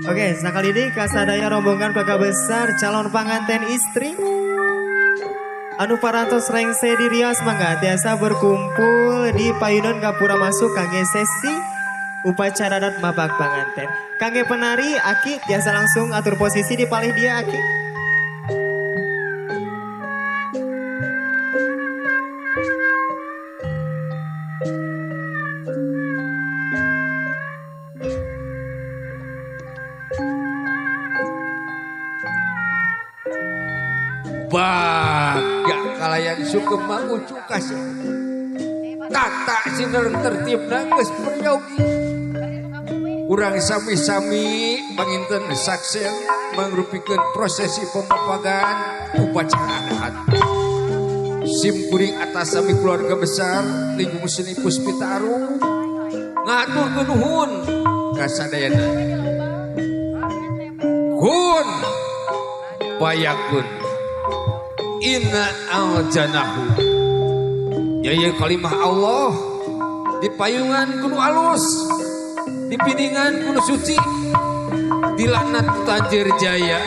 Oke, sekali ini kasadaya rombongan keluarga besar calon pengantin istri anu parantos rengse di Rias mangga tiasa berkumpul di payunan gapura masuk kangge sesi upacara adat mabak pengantin. Kangge penari Aki tiasa langsung atur posisi di palih dia Aki. Baga kalayan sugeng mangucukas tata sinar tertib nangis peryogi urang sami-sami panginten saksen mangrupikeun prosesi pemapagan upacara adat sim kuring atas sami keluarga besar lingkungan seni Puspitaru ngatur nuhun kasadayana kun bayakun inna al-janahu yaya kalimah Allah di payungan kudu alus di piningan kudu suci di laknat Tanjir Jaya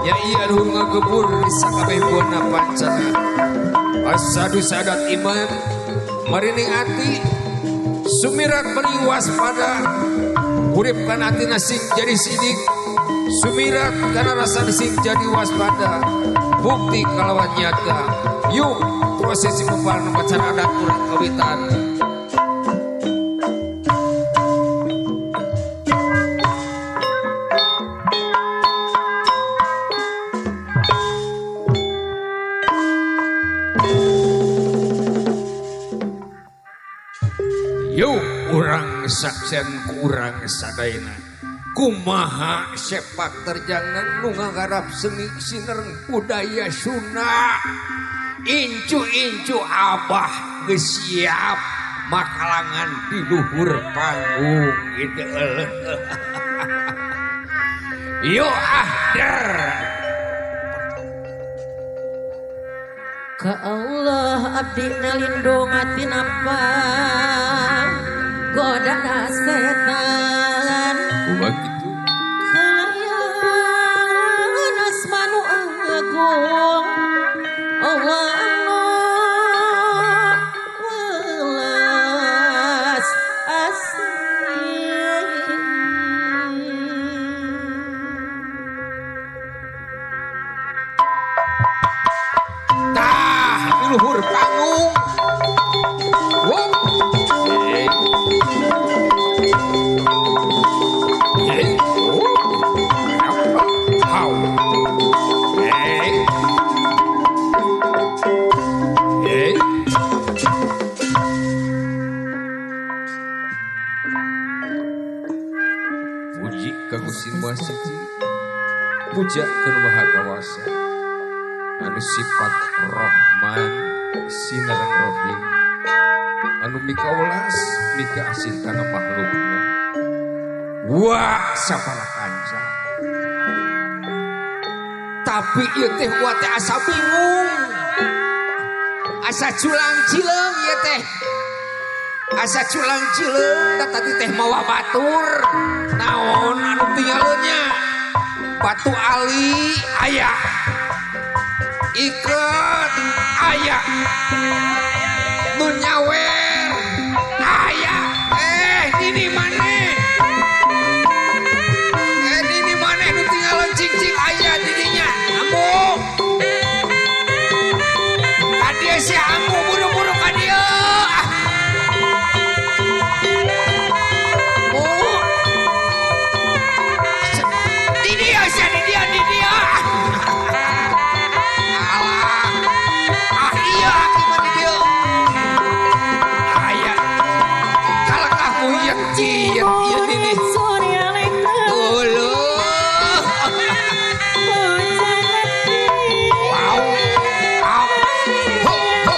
ya iya nuhun ngagebur sakabehna pancana asadu sadat iman marining ati sumirat mering waspada urip kana atina sing jadi sidik sumirat karena rasa sing jadi waspada bukti kalawan nyata yuk prosesi pembahasan upacara adat kurang kawitan yuk urang saksen kurang sadayana kumaha sepak terjangan nu ngagarap seni sinereng budaya Sunda incu-incu abah geus siap makalangan di luhur panggung gitu yuk ahder ka Allah abdi nalindungatin apa godana setan begitu kalayan asmanu agung Allah welas asih tah di luhur panggung wow. Puji ka Gusti Maha Suci puja ka Maha Kawasa anu sifat Rahman sinareng Rahim anu mikaulas mika asih kana makhlukna wah sapala kanca tapi ieu teh wa teh asa bingung asa culang cileung ieu teh asa culang cileung tadi teh mawa batur naon anu tinggalnya batu ali aya iket aya nu nyawer aya ini maneh ini maneh nu tinggalan cing-cing aya didinya ambu kadia si ambu buru-buru kadia di dia alah iya akibat di dia aya kalakah kuyek ciet ieu ini uluh wow au ho ho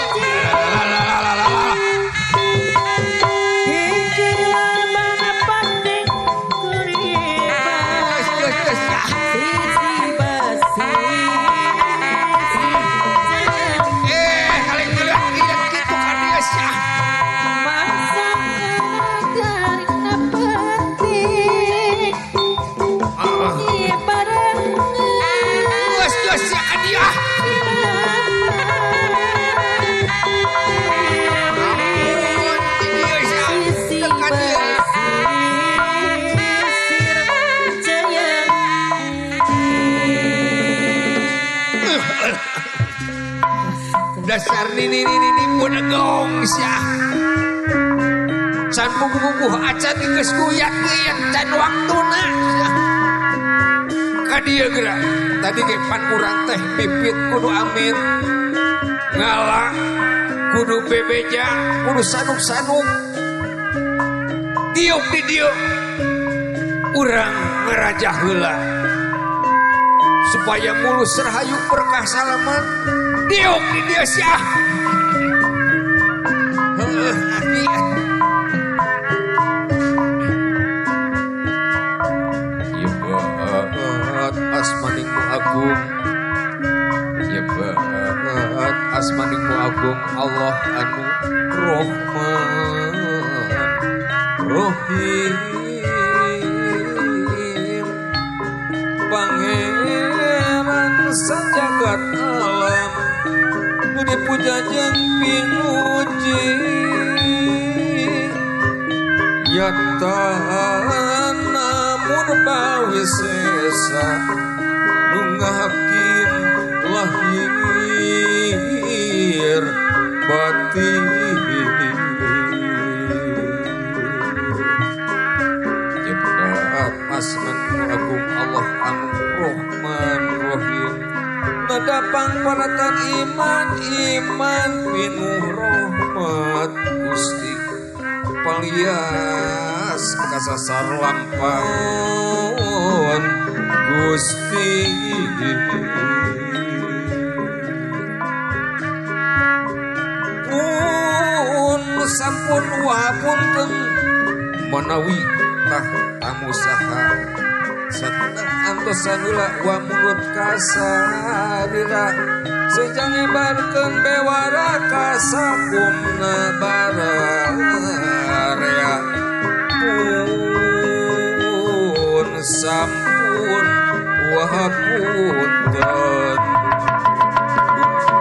dasar nini punegong sia. Can buku-buku acan geus guyat-guyat can waktuna. Ka dieu geura. Tadi ge pan urang teh pipit kudu amit. Ngala kudu bebeja, kudu sanuk-sanuk. Diuk di dieu. Urang ngaraja heula. Supaya mulus rahayu berkah salaman. Diuk di dieu sia. Heueuh aki. Asmaningmu agung, ya banget asmaningmu agung Allah anu Rahman Rahim Pangeran sajagat alam nu dipuja jeung pinuji ya tahan namun bawi sesa hakim lahir batin Jebrat asman agung Allah anu Rahman Rahim nadapang panatan iman pinuh rahmat Gusti palias kasasar lampaun Gusti pun sampun wapunten menawi tah tamu saha satengah antos sanula wa mulut kasarira sejang ibarkeun bewara kasakumna bararea pun sampun wahapunten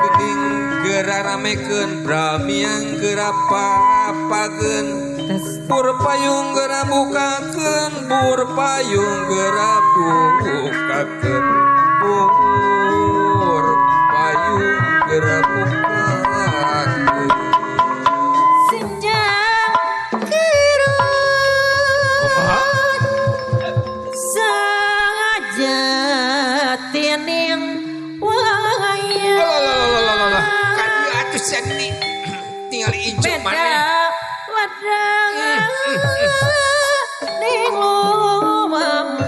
geuning geura ramekeun bramiang geura papageun bur payung geura bukakeun bur payung geura bukakeun bur payung geura bukakeun senja kiru sengaja tining waya kan dia atuh seni tinggal ijo beda maneh wadang ning lumampa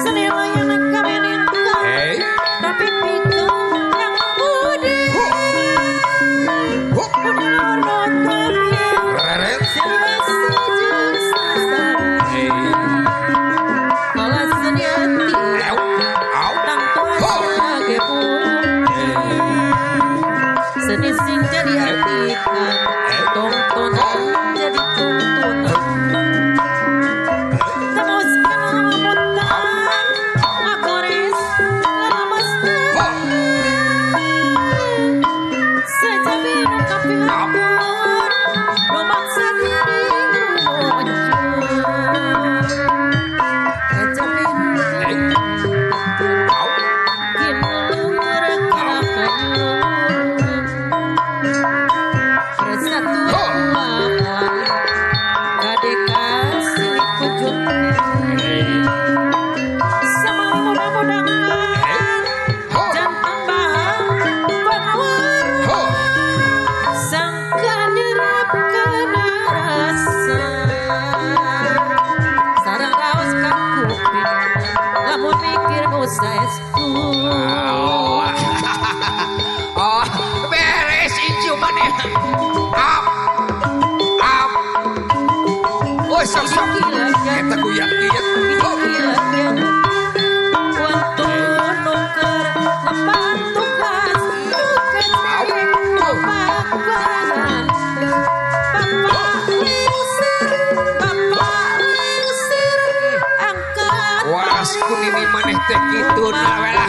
senilaian kami ningka hey tapi pikun yang budi udah nonton reret silasi jeung sasar hey malah seniati au tang tuasa gebung seni sing jadi artikan tontonan jadi tontonan temuskan lamutan akores lamastan sejabin kapi hampur memaksa diri muncul kejabin au kinulur kakayu persatuan kadekasih kujutnya sama mudah-mudahan jantan bahang penawar sangka dirap rasa sarang raos kakupin lamun mikir gosesku oh beres ijo maneh up oh sok eta guyat-guyat oh was kunini maneh teh kitu na welah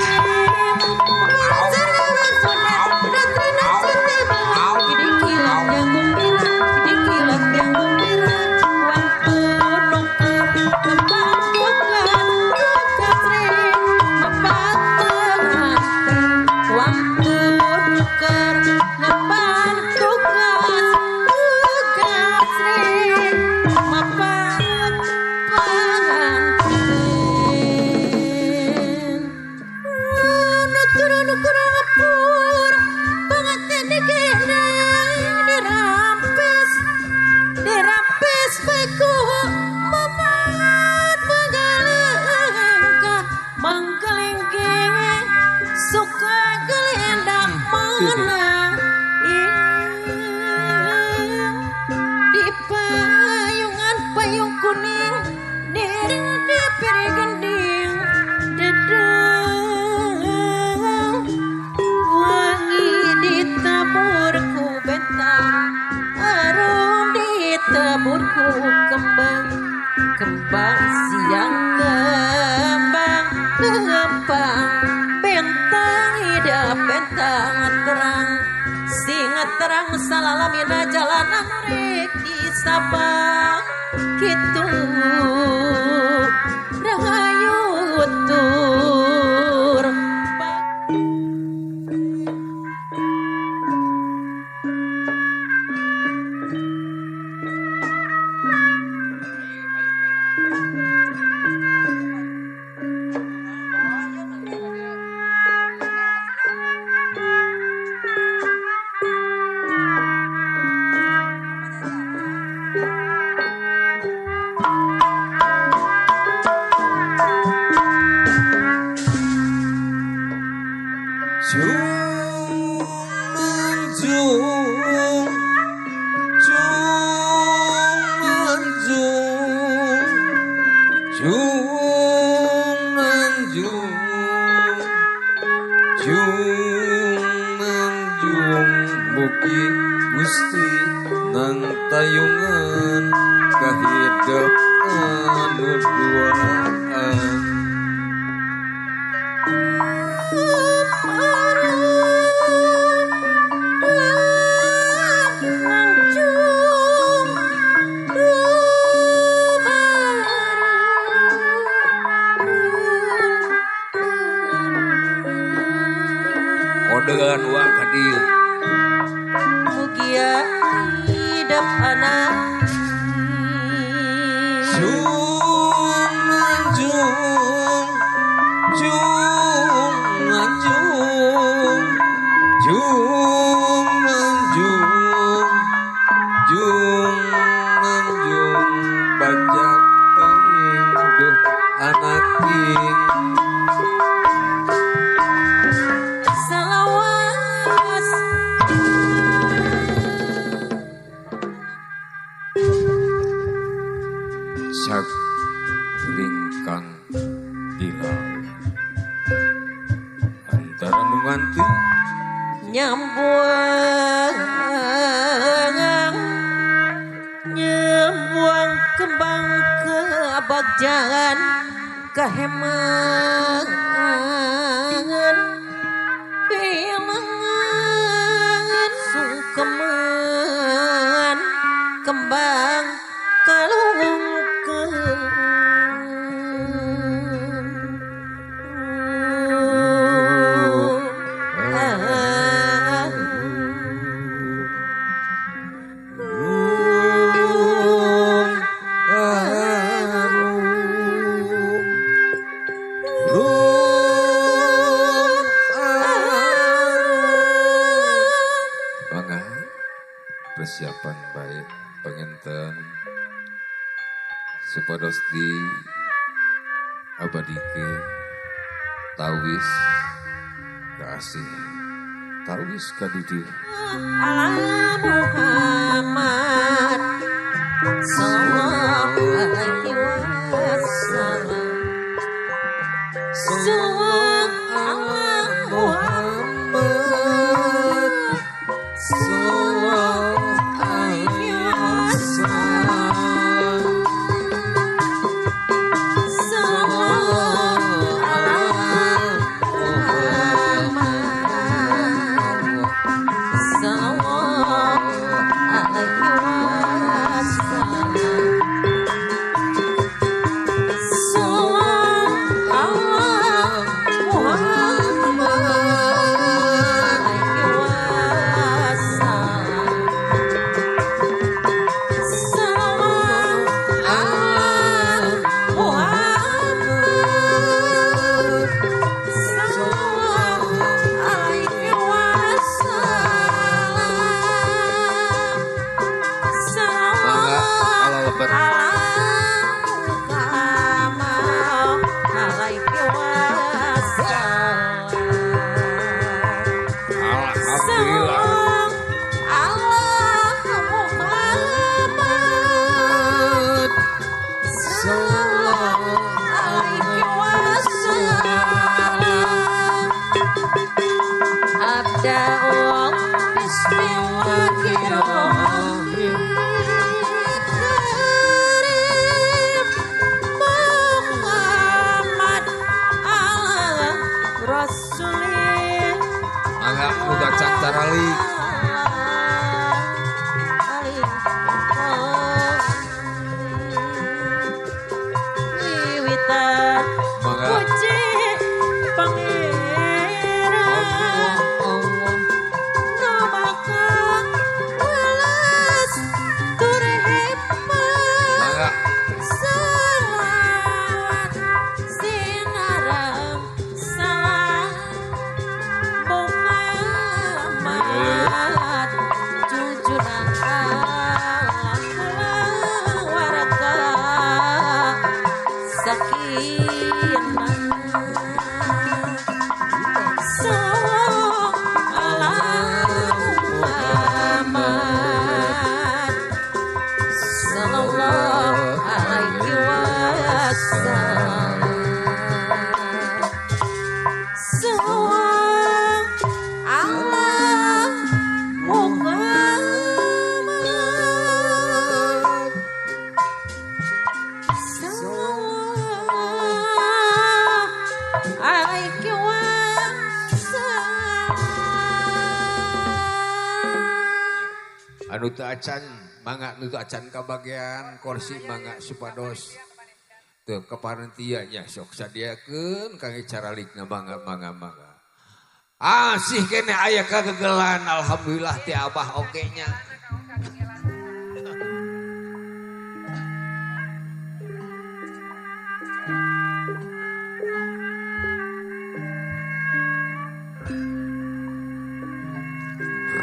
Waktu kuning niril di piring dedang wangi ditaburku bentang arum ditaburku kembang kembang siang kembang kembang bentang hidup bentang terang singa terang salalamina jalanan rek disapa gitu rahayu tur Mugi Gusti nang tayungan kahidep anu duaan Odegan wa ka dieu mugia hidup anak bajak duh anak ing salawas sak lingkang gila antara nu nganti nyambuang kembang ke bagjangan kehemangan bilangan sungkeman kembang persiapan baik pengenten supados di abadike tawis kasih tawis kadidi ala Muhammad sallallahu alaihi wasallam sallallahu Muhammad sallallahu alaihi wasallam sallallahu alaihi Muhammad sallallahu alaihi wasallam anu teu acan mangga nu teu acan kabagian kursi mangga supados teu kaparentia nya sok sadiakeun kangge caralikna mangga. Asih kene aya kagegelan alhamdulillah ti Abah oge nya.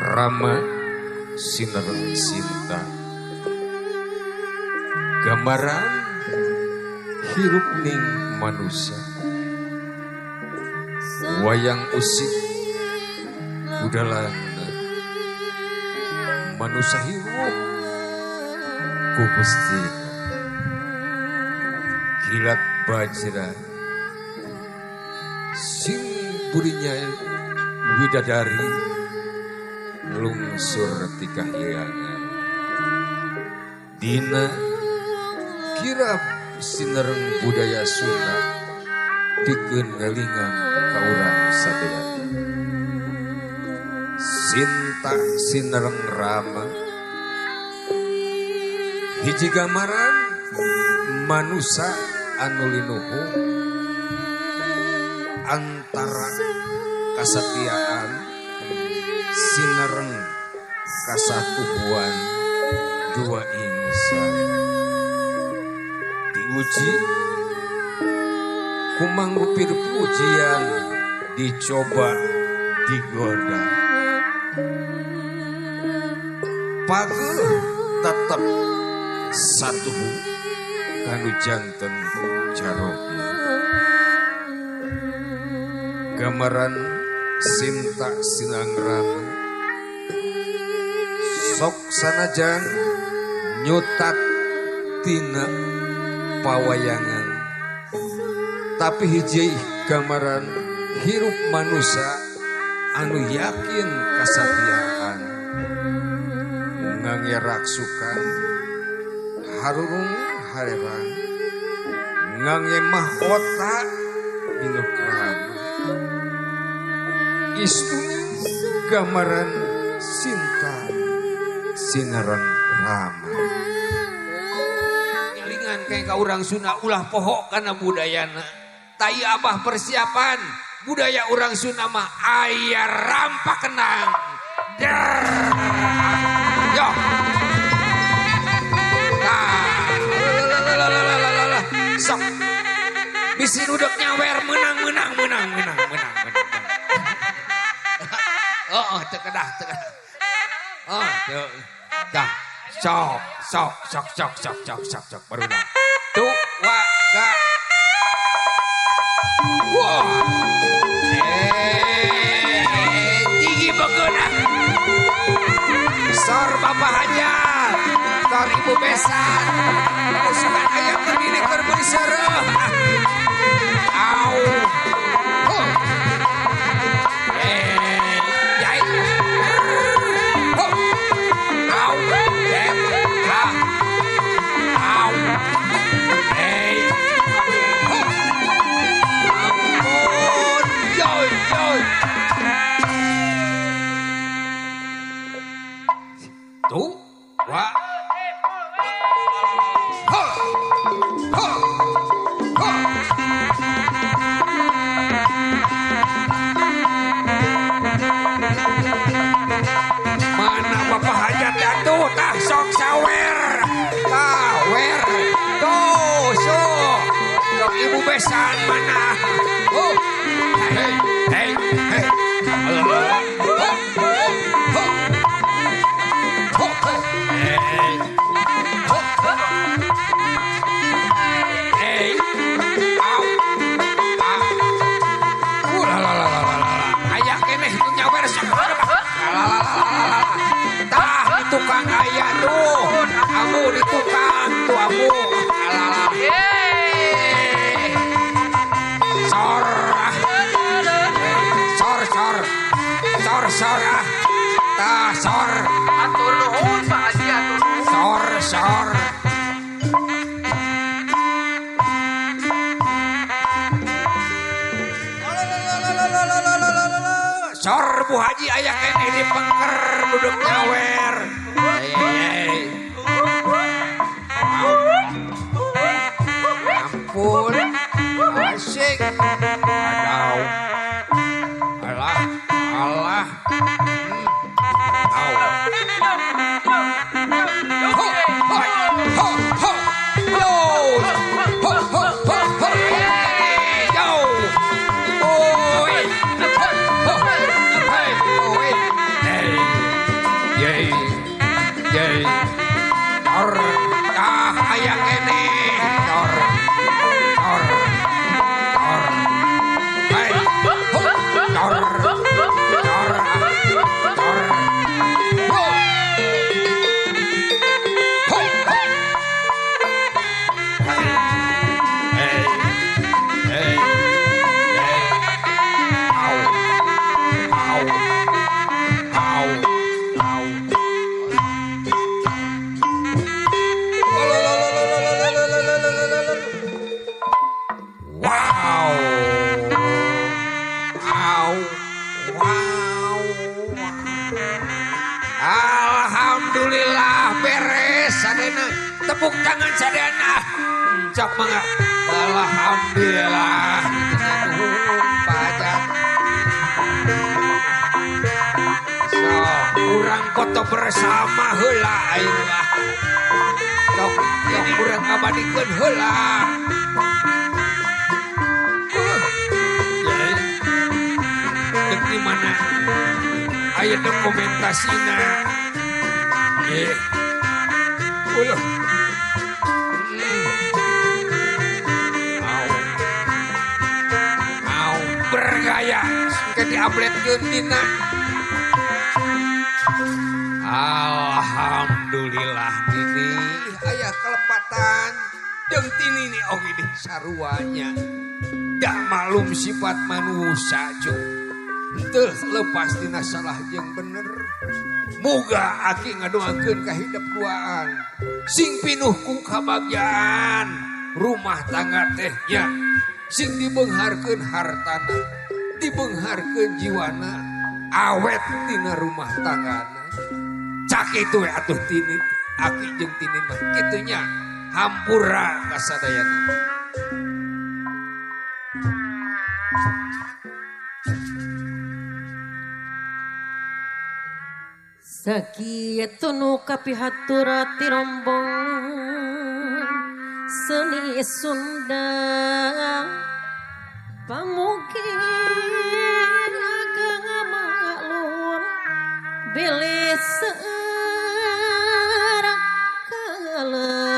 Rama Sinereng Sinta gambaran hirup ning manusia wayang usik udalan manusia hirup ku Gusti kilat bajra sing burinya widadari lungsur ti kahyangan dina kirab sinereng budaya Sunda dikeun ngalingan ka urang sadaya Sinta Sinereng Rama hiji gambaran manusia anu linuhu antara kasatiaan sinereng kasatuhuan dua insan diuji kumanggupir pujian dicoba digoda pageuh tetep satu kanu janten jarogi gambaran Sinta Sinang Rama sok sanajan nyutat tina pawayangan tapi hiji gambaran hirup manusia anu yakin kasatiaan ngangeraksukan harurung hareran ngange mahkota inu krama istri gambaran Sinta Sinereng Rama ngelingan kayak ka urang Sunda ulah poho kana budayana tai Abah persiapan budaya urang Sunda mah aya rampak kenang yo sok bisi duduk nyawer menang oh tekedah oh dah sok baru dah tu wa ga wah tinggi begeuna sor bapak hajat sor ibu besan suka ayam terdiri berberi sereh au besan mana hey ayah keneh itu nyawer tah tukang ayah tuh amu di tukang tuh amu sor tah sor atur nuhun Pak Haji atur nuhun sor sor Bu Haji aya keneh di pengker duduk nyawer tepuk tangan sadayana. Cak mangga. Alhamdulillah. Nuhun pajak. So, urang foto bersama heula ayeuna mah. Sok yang urang abadikeun heula. Dek di mana aya dokumentasina. Ulah. Mau bergaya ke diuploadkeun dina. Alhamdulillah ini aya kelepatan jeung tini ni oge di saruanya. Da malum sifat manusia cu. Teu lepas dina salah jeung bener. Moga aki ngadoakeun ka hidup duaan. Sing pinuh ku kabagyaan rumah tangga teh nya. Sing dibeungharkeun hartana, dibeungharkeun jiwana, awet dina rumah tanggana. Cak itu we atuh tini, aki jeung tini mah kitu nya hampura kasadayana. Sakitu nu kapihatura ti rombong seni Sunda pamugi agama alun bilih seura kalepatan.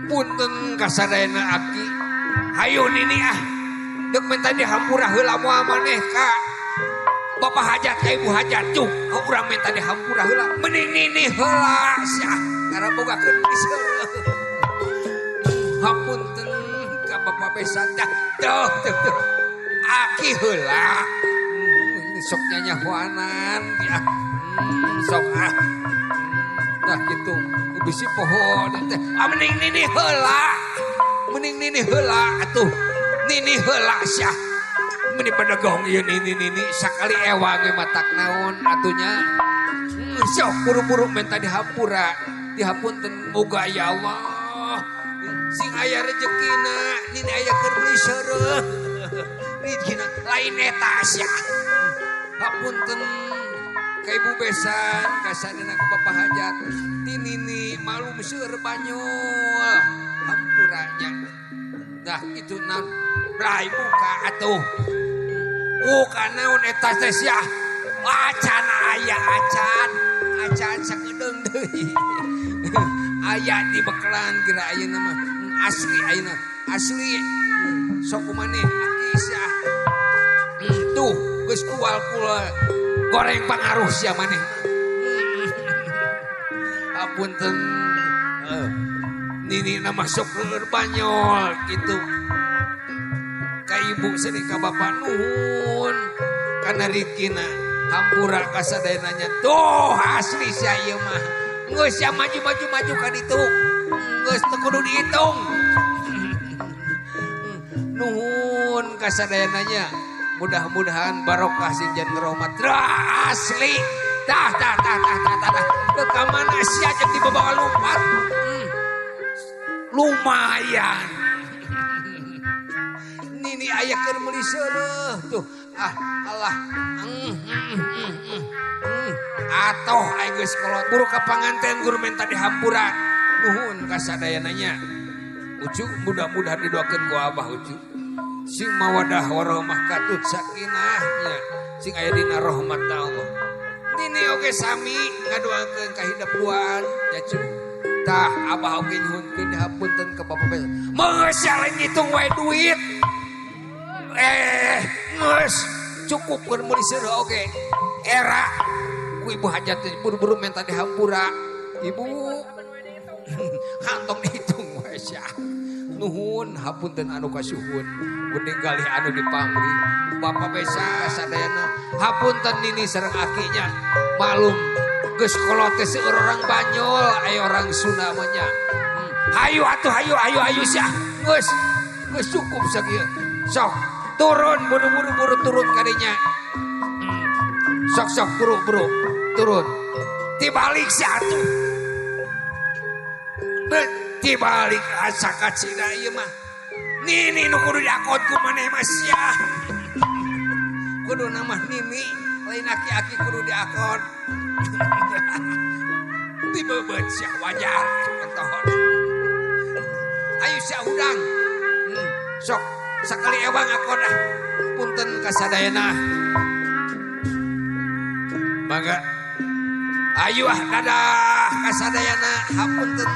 Punten kasadayana aki hayu nini dek minta dihampura heula moal maneh ka bapak hajat ka ibu hajat cuk urang minta dihampura heula mending nini heula sia karena bogakeun diseureuh. Hapunten ka bapak besan dah tuh aki heula sok nyanyahoanan ya sok nah gitu bisi pohon teh mending nini heula atuh nini heula sia meni padagong ieu nini sakali ewang ge matak naon atunya sok buru-buru minta dihampura dihapunten moga ya Allah sing aya rezekina nini aya keur meuli seureuh rezekina lain eta sia hapunten ka ibu besan kasadana ka bapak hajat tinini malum seueur banyol hampuranya dah itu nan rai buka atuh buka naon eta teh sia acan aya acan sakedeung deui aya di bekelan kira ayeuna mah asli ayeuna asli sok kumaneh aki sia tuh geus kual kula goreng pangaruh sia maneh. Apunten nini nama sok leueur banyol gitu. Ka ibu sedih ka bapak nuhun kana rikina hampura kasadayana nya. Tuh asli sia ieu mah. Geus sia maju ka ditu. Geus teu kudu dihitung. Nuhun kasadayana nya. Mudah-mudahan barokah sinjan rahmat asli tah ke mana sia jeung dibawa lompat lumayan nini aya keur meuli seureuh tuh Allah atoh aya geus kolot buru ka panganten guru minta dihampura nuhun kasadayana nya ucu mudah-mudahan didoakeun ku Abah ucu sing mawadah warahmah katut sakinahnya sing aya dina rahmat Allah nini oge sami ngadoakeun ka hidup duaan ya cu tah Abah oge nyuhunkeun hapunten ka bapak besan meus sia ngitung wae duit geus cukup keur meuli seureuh oge era ku ibu hajat buru-buru minta dihampura ibu kantong dihitung wae sia nuhun hapunten anu kasuhun geuning galih anu dipamri bapak besa sadayana hapunten nini sareng akinya malum geus kolot teh seueur orang Banyol aya orang Sunda mah nya Ayo atuh ayo sia. Geus cukup sakieu. Sok turun buru-buru turun kadinya. Sok buru turun. Tibalik sia atuh. Tibalik asa kacida ieu mah. Nini nu kudu diakot ku maneh mah sia. Kudu nama Nini, lain aki-aki kudu diakot. Dibebeut sia wajar kentohon. Ayo sia udang. Sok sakali ewang akon dah. Punten kasadayana. Mangga. Ayo dadah kasadayana hapunten.